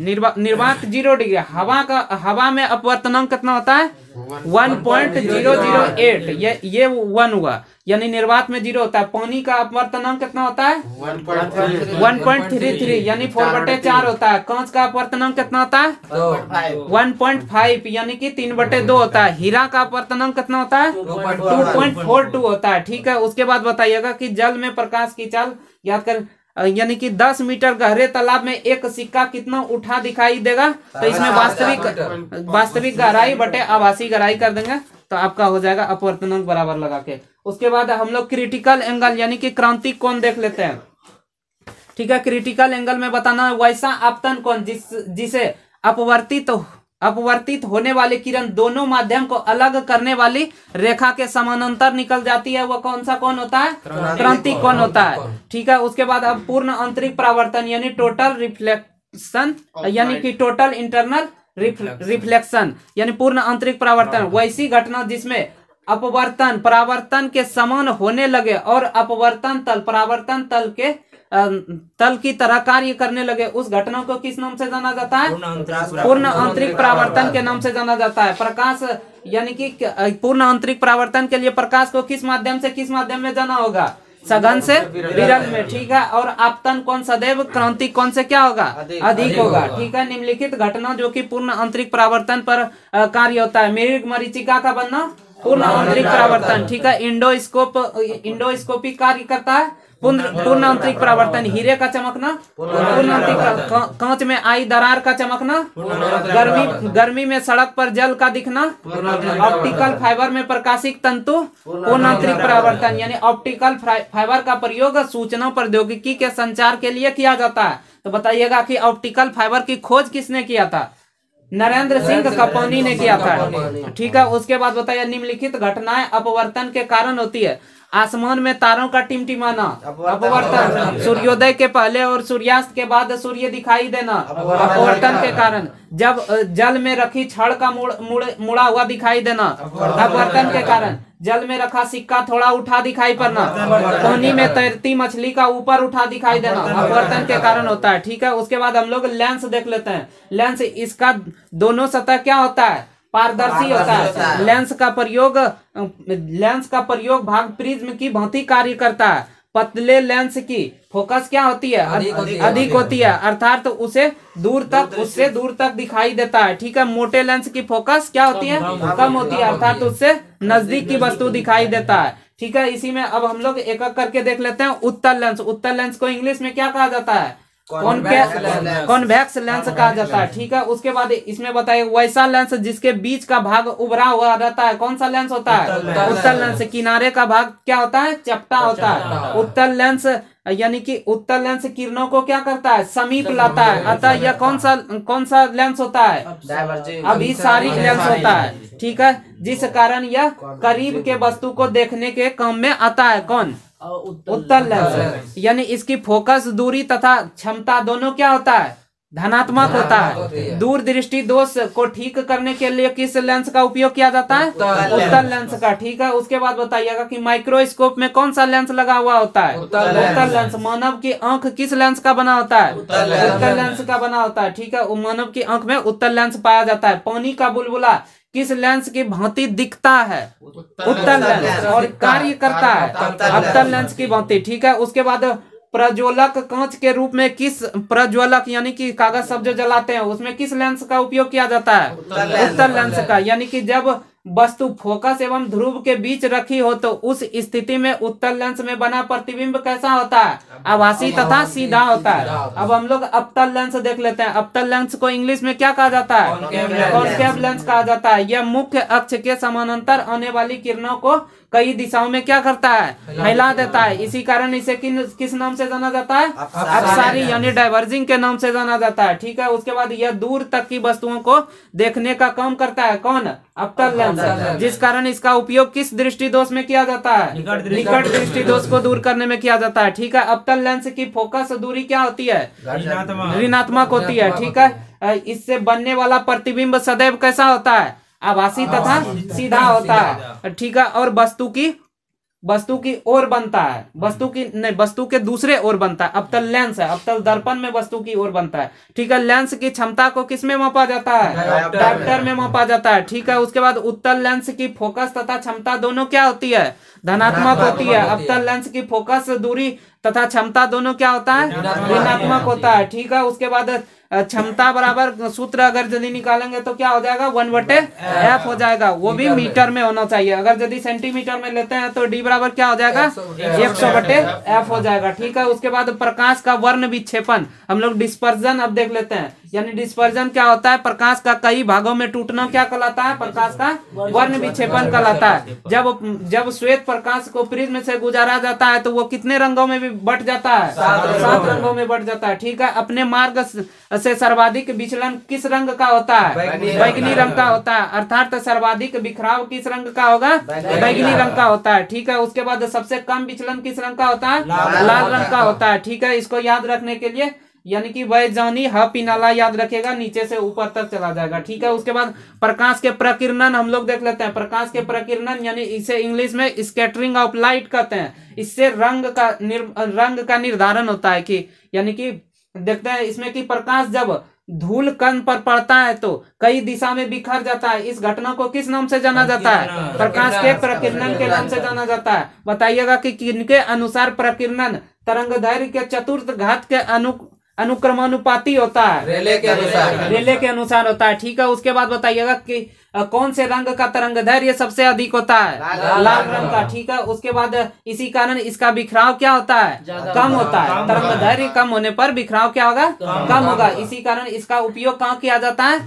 निर्वात 0 डिग्री। हवा में अपवर्तनांक कितना होता है, 1.008। ये 1 हुआ, यानी निर्वात में 0 होता है। पानी का अपवर्तनांक कितना होता है, 1.33 यानी 4/4 होता है। कांच का अपवर्तनांक कितना होता है, 1.5 यानी कि 3/2 होता है। हीरा का अपवर्तनांक कितना होता है, 2.42 होता है। ठीक है, उसके बाद बताइएगा कि जल में प्रकाश की चाल याद कर, यानी कि 10 मीटर गहरे तालाब में एक सिक्का कितना उठा दिखाई देगा, तो इसमें वास्तविक गहराई बटे आभासी गहराई कर देंगे तो आपका हो जाएगा अपवर्तनांक बराबर लगा के। उसके बाद हम लोग क्रिटिकल एंगल यानी कि क्रांतिक कोण देख लेते हैं। ठीक है, क्रिटिकल एंगल में बताना है वैसा आपतन कोण जिसे अपवर्तित होने वाली किरण दोनों माध्यम को अलग करने वाली रेखा के समानांतर निकल जाती है, वह कौन सा कोण होता है, क्रांतिक कोण होता है। ठीक है, उसके बाद अब पूर्ण आंतरिक परावर्तन यानी टोटल रिफ्लेक्शन यानी कि टोटल इंटरनल रिफ्लेक्शन यानी पूर्ण आंतरिक परावर्तन वैसी घटना जिसमें अपवर्तन परावर्तन के समान होने लगे और अपवर्तन तल परावर्तन तल के तल की तरह कार्य करने लगे, उस घटना को किस नाम से जाना जाता है, पूर्ण आंतरिक परावर्तन के नाम से जाना जाता है। प्रकाश यानी कि पूर्ण आंतरिक परावर्तन के लिए प्रकाश को किस माध्यम में जाना होगा, सघन से विरल में। ठीक है, और आपतन कोण सदैव क्रांतिक कोण से क्या होगा, अधिक होगा। ठीक है, निम्नलिखित घटना जो कि पूर्ण आंतरिक परावर्तन पर कार्य होता है। मृग मरीचिका का बनना पूर्ण आंतरिक परावर्तन, ठीक है। इंडोस्कोपी कार्य करता है पूर्ण आंतरिक परावर्तन। हीरे का चमकना पूर्ण आंतरिक, कांच में आई दरार का चमकना, गर्मी में सड़क पर जल का दिखना, ऑप्टिकल फाइबर में प्रकाशिक तंतु पूर्ण आंतरिक परावर्तन। यानी ऑप्टिकल फाइबर का प्रयोग सूचना प्रौद्योगिकी के संचार के लिए किया जाता है। तो बताइएगा कि ऑप्टिकल फाइबर की खोज किसने किया था? नरेंद्र सिंह कपानी ने किया था, ठीक है। उसके बाद बताइए निम्नलिखित घटनाएं अपवर्तन के कारण होती है। आसमान में तारों का टिमटिमाना अपवर्तन, सूर्योदय के पहले और सूर्यास्त के बाद सूर्य दिखाई देना अपवर्तन के कारण, जब जल में रखी छड़ का मुड़ा हुआ दिखाई देना अपवर्तन के कारण, जल में रखा सिक्का थोड़ा उठा दिखाई पड़ना, पानी में तैरती मछली का ऊपर उठा दिखाई देना अपवर्तन के कारण होता है, ठीक है। उसके बाद हम लोग लेंस देख लेते हैं। लेंस, इसका दोनों सतह क्या होता है? पारदर्शी होता है। लेंस का प्रयोग भाग प्रिज्म की भांति कार्य करता है। पतले लेंस की फोकस क्या होती है? अधिक होती है, अर्थात उससे दूर तक दिखाई देता है, ठीक है। मोटे लेंस की फोकस क्या होती है? कम होती है, अर्थात उससे नजदीक की वस्तु दिखाई देता है, ठीक है। इसी में अब हम लोग एक एक करके देख लेते हैं। उत्तल लेंस, उत्तल लेंस को इंग्लिश में क्या कहा जाता है? कॉन्वेक्स लेंस कहा जाता है, ठीक है। उसके बाद इसमें बताइए वैसा लेंस जिसके बीच का भाग उभरा हुआ रहता है, कौन सा लेंस होता है? उत्तल लेंस। किनारे का भाग क्या होता है? चपटा होता है। उत्तल लेंस यानी कि उत्तल लेंस किरणों को क्या करता है? समीप लाता है, अतः यह कौन सा लेंस होता है? अभिसारी लेंस होता है, ठीक है। जिस कारण यह करीब के वस्तु को देखने के काम में आता है। कौन? उत्तल लेंस। यानी इसकी फोकस दूरी तथा क्षमता दोनों क्या होता है? धनात्मक होता है। दूर दृष्टि दोष को ठीक करने के लिए किस लेंस का उपयोग किया जाता है? उत्तल लेंस का, ठीक है। उसके बाद बताइएगा कि माइक्रोस्कोप में कौन सा लेंस लगा हुआ होता है? उत्तल लेंस। मानव की आंख किस लेंस का बना होता है? उत्तल लेंस का बना होता है, ठीक है। मानव की आंख में उत्तल लेंस पाया जाता है। पानी का बुलबुला किस लेंस की भांति दिखता है? उत्तल लेंस। और कार्य करता है अवतल लेंस की भांति, ठीक है। उसके बाद प्रज्वलक कांच के रूप में किस प्रज्वलक यानी कि कागज सब जो जलाते हैं उसमें किस लेंस का उपयोग किया जाता है? उत्तल लेंस का। यानी कि जब वस्तु फोकस एवं ध्रुव के बीच रखी हो तो उस स्थिति में उत्तल लेंस में बना प्रतिबिंब कैसा होता है? आभासी तथा सीधा होता है। अब हम लोग अवतल लेंस देख लेते हैं। अवतल लेंस को इंग्लिश में क्या कहा जाता है? कॉन्केव लेंस कहा जाता है। यह मुख्य अक्ष के समानांतर आने वाली किरणों को कई दिशाओं में क्या करता है? फैला देता है। इसी कारण इसे किस नाम से जाना जाता है? अपसारी यानी डाइवर्जिंग के नाम से जाना जाता है, ठीक है। उसके बाद यह दूर तक की वस्तुओं को देखने का काम करता है। कौन? अवतल लेंस। जिस कारण इसका उपयोग किस दृष्टि दोष में किया जाता है? निकट दृष्टि दोष को दूर करने में किया जाता है, ठीक है। अवतल लेंस की फोकस दूरी क्या होती है? ऋणात्मक होती है, ठीक है। इससे बनने वाला प्रतिबिंब सदैव कैसा होता है? आभासी तथा सीधा होता है, ठीक है। और वस्तु की ओर बनता है, वस्तु के दूसरे ओर बनता है। अवतल लेंस है, अवतल दर्पण में वस्तु की ओर बनता है, ठीक है। लेंस की क्षमता को किस में मापा जाता है? डायोप्टर में मापा जाता है, ठीक है। उसके बाद उत्तल लेंस की फोकस तथा क्षमता दोनों क्या होती है? धनात्मक होती है। अवतल लेंस की फोकस दूरी तथा क्षमता दोनों क्या होता है? ऋणात्मक होता है, ठीक है। उसके बाद क्षमता बराबर सूत्र अगर यदि निकालेंगे तो क्या हो जाएगा? 1/f हो जाएगा। वो भी मीटर में होना चाहिए। अगर यदि सेंटीमीटर में लेते हैं तो d बराबर क्या हो जाएगा? 100/f हो जाएगा, ठीक है। उसके बाद प्रकाश का वर्ण विक्षेपण, हम लोग डिस्पर्जन अब देख लेते हैं। यानी डिस्पर्जन क्या होता है? प्रकाश का कई भागों में टूटना क्या कहलाता है? प्रकाश का वर्ण विक्षेपण कहलाता है। जब श्वेत प्रकाश को प्रिज्म से गुजारा जाता है तो वो कितने रंगों में भी बट जाता है? 7 रंगों में बट जाता है, ठीक है। अपने मार्ग से सर्वाधिक विचलन किस रंग का होता है? बैगनी रंग का होता है, अर्थात सर्वाधिक बिखराव किस रंग का होगा? बैगनी रंग का होता है, ठीक है। उसके बाद सबसे कम विचलन किस रंग का होता है? लाल रंग का होता है, ठीक है। इसको याद रखने के लिए यानी कि वह जानी ह पिनाला याद रखेगा, नीचे से ऊपर तक चला जाएगा, ठीक है। उसके बाद प्रकाश के प्रकीर्णन हम लोग देख लेते हैं। प्रकाश के प्रकीर्णन यानी इसे इंग्लिश में स्कैटरिंग ऑफ लाइट कहते हैं। इससे रंग का निर्धारण होता है कि यानी कि देखते हैं इसमें कि प्रकाश जब धूल कण पर पड़ता है तो कई दिशा में बिखर जाता है। इस घटना को किस नाम से जाना जाता है? प्रकाश के प्रकीर्णन के नाम से जाना जाता है। बताइएगा कि किनके अनुसार प्रकीर्णन तरंगदैर्घ्य के चतुर्थ घात के अनुक्रमानुपाती होता है? रेले के अनुसार होता है, ठीक है। उसके बाद बताइएगा कि कौन से रंग का तरंगदैर्घ्य सबसे अधिक होता है? लाल रंग का। ठीक है, उसके बाद इसी कारण इसका बिखराव क्या होता है? कम होता है। तरंगदैर्घ्य कम होने पर बिखराव क्या होगा? कम होगा। इसी कारण इसका उपयोग कहाँ किया जाता है?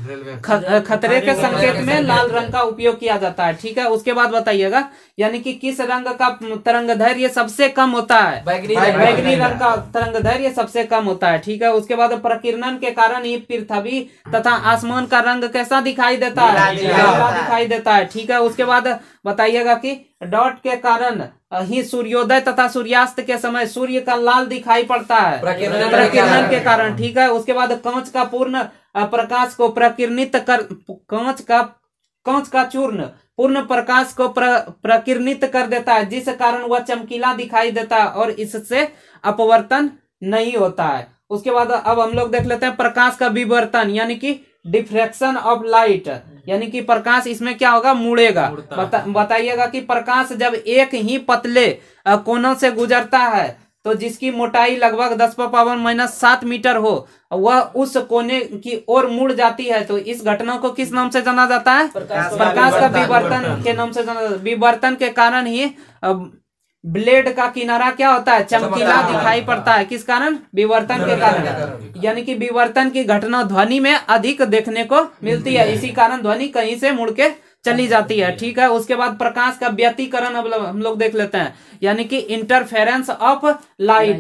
खतरे के संकेत में लाल रंग का उपयोग किया जाता है। ठीक है, उसके बाद बताइएगा यानी कि किस रंग का तरंगदैर्घ्य सबसे कम होता है? बैगनी रंग का तरंगदैर्घ्य सबसे कम होता है। ठीक है, उसके बाद प्रकीर्णन के कारण ही पृथ्वी तथा आसमान का रंग कैसा दिखाई देता है? नीला दिखाई देता है। ठीक है, उसके बाद बताइएगा कि डॉट के कारण ही सूर्योदय तथा सूर्यास्त के समय सूर्य का लाल दिखाई पड़ता है प्रकीर्णन के कारण। ठीक है, उसके बाद कांच का पूर्ण प्रकाश को प्रकीर्णित कर कांच का चूर्ण पूर्ण प्रकाश को प्रकीर्णित कर देता है, जिस कारण वह चमकीला दिखाई देता है और इससे अपवर्तन नहीं होता है। उसके बाद अब हम लोग देख लेते हैं प्रकाश का विवर्तन यानी कि डिफ्रैक्शन ऑफ लाइट, यानी कि प्रकाश इसमें क्या होगा? मुड़ेगा। बताइएगा कि प्रकाश जब एक ही पतले कोनों से गुजरता है तो जिसकी मोटाई लगभग 10⁻⁻7 मीटर हो, वह उस कोने की ओर मुड़ जाती है, तो इस घटना को किस नाम से जाना जाता है? प्रकाश का विवर्तन के नाम से जाना। विवर्तन के कारण ही ब्लेड का किनारा क्या होता है? चमकीला दिखाई पड़ता है। किस कारण? विवर्तन के कारण। यानी कि विवर्तन की घटना ध्वनि में अधिक देखने को मिलती है, इसी कारण ध्वनि कहीं से मुड़ के चली जाती है। ठीक है, उसके बाद प्रकाश का व्यतिकरण अब हम लोग देख लेते हैं यानी कि इंटरफेरेंस ऑफ लाइट।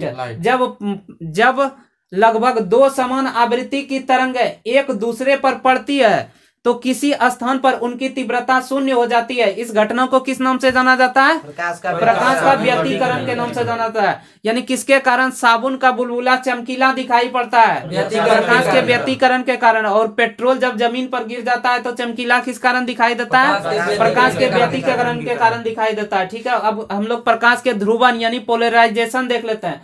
जब लगभग 2 समान आवृत्ति की तरंग एक दूसरे पर पड़ती है तो किसी स्थान पर उनकी तीव्रता शून्य हो जाती है। इस घटना को किस नाम से जाना जाता है? प्रकाश का व्यतिकरण के नाम से जाना जाता है। यानी किसके कारण साबुन का बुलबुला चमकीला दिखाई पड़ता है? प्रकाश के व्यतिकरण के कारण। और पेट्रोल जब जमीन पर गिर जाता है तो चमकीला किस कारण दिखाई देता है? प्रकाश के व्यतिकरण के कारण दिखाई देता है। ठीक है, अब हम लोग प्रकाश के ध्रुवन यानी पोलराइजेशन देख लेते हैं।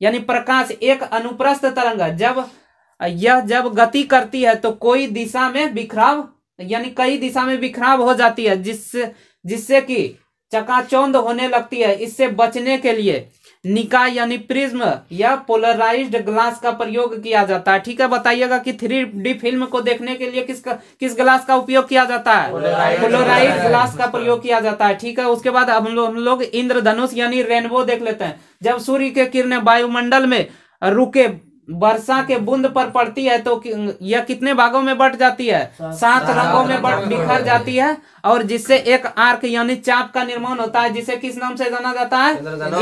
यानी प्रकाश एक अनुप्रस्थ तरंग जब गति करती है तो कोई दिशा में बिखराव यानी कई दिशा में बिखराव हो जाती है, जिससे कि चकाचौंध होने लगती है। इससे बचने के लिए निकाय यानी प्रिज्म या पोलराइज्ड ग्लास का प्रयोग किया जाता है। ठीक है, बताइएगा कि 3D फिल्म को देखने के लिए किस ग्लास का उपयोग किया जाता है? पोलराइज्ड ग्लास का प्रयोग किया जाता है। ठीक है, उसके बाद अब हम लोग इंद्रधनुष यानी रेनबो देख लेते हैं। जब सूर्य के किरणें वायुमंडल में रुके वर्षा के बूंद पर पड़ती है तो यह कितने भागों में बट जाती है? 7 रंगों में बिखर जाती है, और जिससे एक आर्क यानी चाप का निर्माण होता है, जिसे किस नाम से जाना जाता है?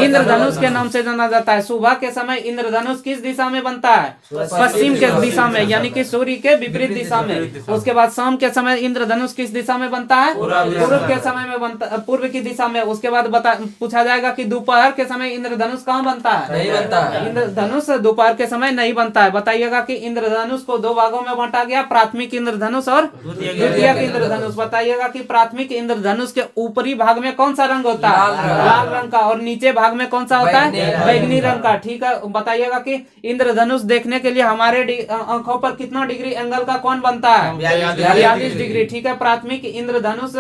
इंद्रधनुष के नाम से जाना जाता है। सुबह के समय इंद्रधनुष किस दिशा में बनता है? पश्चिम के दिशा में, यानी कि सूर्य के विपरीत दिशा में। उसके बाद शाम के समय इंद्रधनुष किस दिशा में बनता है? पूर्व के समय में बनता, पूर्व की दिशा में। उसके बाद पूछा जाएगा कि दोपहर के समय इंद्रधनुष कहाँ बनता है? नहीं बनता है। इंद्रधनुष दोपहर के समय नहीं बनता है। बताइएगा कि इंद्रधनुष को 2 भागों में बांटा गया, प्राथमिक इंद्रधनुष और द्वितीयक इंद्रधनुष। बताइएगा कि प्राथमिक इंद्रधनुष के ऊपरी भाग में कौन सा रंग होता है? लाल रंग का। और नीचे भाग में कौन सा होता है? बैगनी रंग का। ठीक है, बताइएगा कि इंद्रधनुष देखने के लिए हमारे आंखों पर कितना डिग्री एंगल का कोण बनता है? 42 डिग्री। ठीक है, प्राथमिक इंद्रधनुष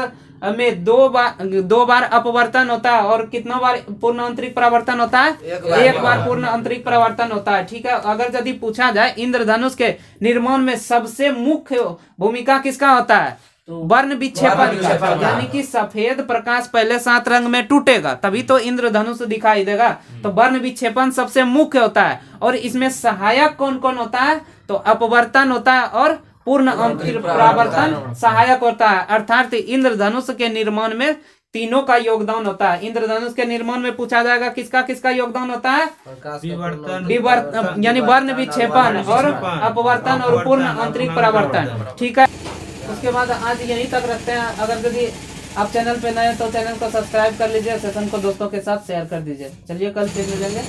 में 2 बार अपवर्तन होता है और कितना बार पूर्ण आंतरिक परावर्तन होता है? एक बार पूर्ण आंतरिक परावर्तन होता है। ठीक है, अगर यदि पूछा जाए इंद्रधनुष के निर्माण में सबसे मुख्य भूमिका किसका होता है? वर्ण विक्षेपण, यानी कि सफेद प्रकाश पहले 7 रंग में टूटेगा तभी तो इंद्रधनुष दिखाई देगा। तो वर्ण विक्षेपण सबसे मुख्य होता है। और इसमें सहायक कौन कौन होता है? तो अपवर्तन होता है और पूर्ण आंतरिक परावर्तन सहायक होता है। अर्थात इंद्रधनुष के निर्माण में तीनों का योगदान होता है। इंद्रधनुष के निर्माण में पूछा जाएगा किसका योगदान होता है? विवर्तन यानी वर्ण विक्षेपण और अपवर्तन और पूर्ण आंतरिक परावर्तन। ठीक है, उसके बाद आज यहीं तक रखते हैं। अगर यदि आप चैनल पे नए तो चैनल को सब्सक्राइब कर लीजिए, सेशन को दोस्तों के साथ शेयर कर दीजिए। चलिए कल फिर मिलेंगे।